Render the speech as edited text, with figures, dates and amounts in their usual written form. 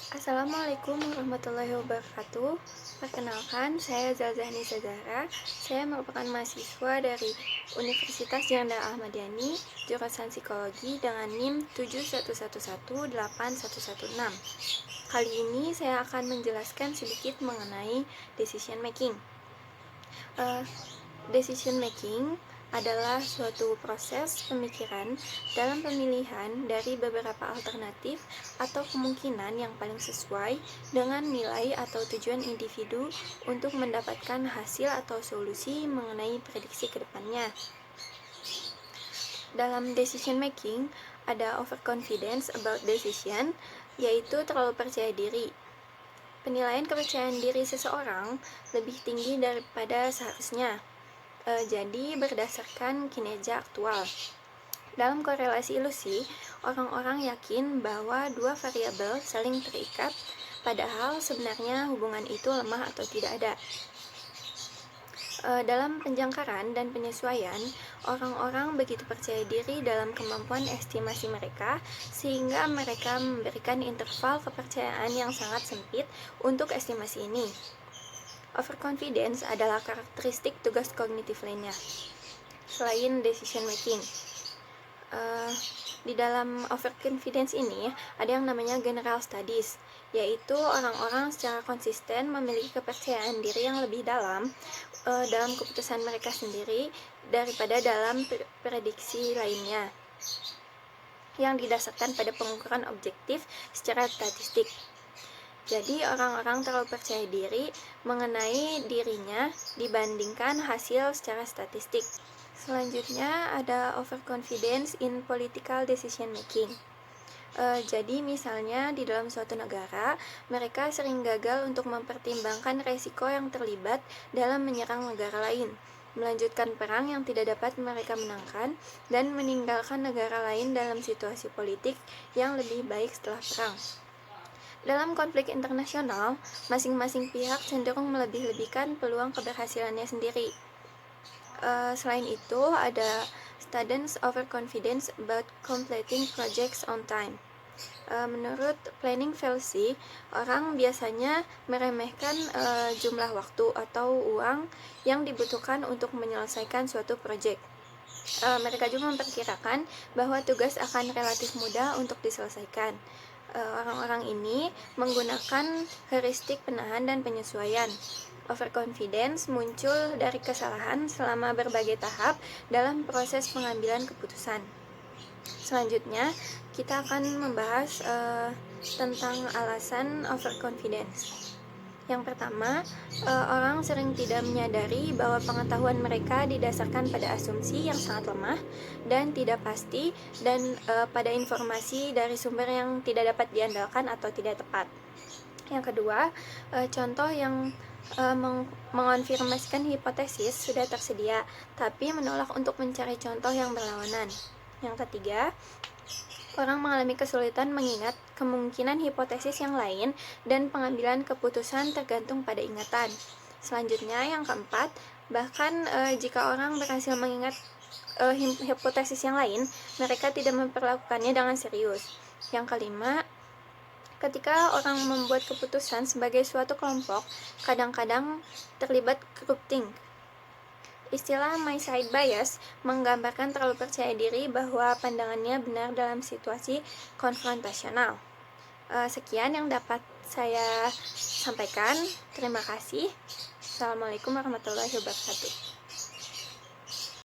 Assalamualaikum warahmatullahi wabarakatuh. Perkenalkan, saya Zalzahni Zazara. Saya merupakan mahasiswa dari Universitas Jenderal Ahmad Yani, jurusan Psikologi dengan NIM 711181116. Kali ini saya akan menjelaskan sedikit mengenai decision making. Decision making adalah suatu proses pemikiran dalam pemilihan dari beberapa alternatif atau kemungkinan yang paling sesuai dengan nilai atau tujuan individu untuk mendapatkan hasil atau solusi mengenai prediksi ke depannya. Dalam decision making, ada overconfidence about decision, yaitu terlalu percaya diri. Penilaian kepercayaan diri seseorang lebih tinggi daripada seharusnya. Jadi berdasarkan kinerja aktual. Dalam korelasi ilusi, orang-orang yakin bahwa dua variabel saling terikat, padahal sebenarnya hubungan itu lemah atau tidak ada. Dalam penjangkaran dan penyesuaian, orang-orang begitu percaya diri dalam kemampuan estimasi mereka, sehingga mereka memberikan interval kepercayaan yang sangat sempit untuk estimasi ini. Overconfidence adalah karakteristik tugas kognitif lainnya selain decision making. Di dalam overconfidence ini ada yang namanya general studies, yaitu orang-orang secara konsisten memiliki kepercayaan diri yang lebih dalam dalam keputusan mereka sendiri daripada dalam prediksi lainnya yang didasarkan pada pengukuran objektif secara statistik. Jadi orang-orang terlalu percaya diri mengenai dirinya dibandingkan hasil secara statistik. Selanjutnya ada overconfidence in political decision making. Jadi misalnya di dalam suatu negara, mereka sering gagal untuk mempertimbangkan resiko yang terlibat dalam menyerang negara lain, melanjutkan perang yang tidak dapat mereka menangkan, dan meninggalkan negara lain dalam situasi politik yang lebih baik setelah perang. Dalam konflik internasional, masing-masing pihak cenderung melebih-lebihkan peluang keberhasilannya sendiri. Selain itu, ada students overconfidence about completing projects on time. Menurut planning fallacy, orang biasanya meremehkan jumlah waktu atau uang yang dibutuhkan untuk menyelesaikan suatu proyek. Mereka juga memperkirakan bahwa tugas akan relatif mudah untuk diselesaikan. Orang-orang ini menggunakan heuristik penahan dan penyesuaian. Overconfidence muncul dari kesalahan selama berbagai tahap dalam proses pengambilan keputusan. Selanjutnya, kita akan membahas tentang alasan overconfidence. Yang pertama, orang sering tidak menyadari bahwa pengetahuan mereka didasarkan pada asumsi yang sangat lemah dan tidak pasti, dan pada informasi dari sumber yang tidak dapat diandalkan atau tidak tepat. Yang kedua, contoh yang mengonfirmasikan hipotesis sudah tersedia, tapi menolak untuk mencari contoh yang berlawanan. Yang ketiga, orang mengalami kesulitan mengingat kemungkinan hipotesis yang lain dan pengambilan keputusan tergantung pada ingatan. Selanjutnya, yang keempat, bahkan jika orang berhasil mengingat hipotesis yang lain, mereka tidak memperlakukannya dengan serius. Yang kelima, ketika orang membuat keputusan sebagai suatu kelompok, kadang-kadang terlibat groupthink. Istilah my side bias menggambarkan terlalu percaya diri bahwa pandangannya benar dalam situasi konfrontasional. Sekian yang dapat saya sampaikan. Terima kasih. Assalamualaikum warahmatullahi wabarakatuh.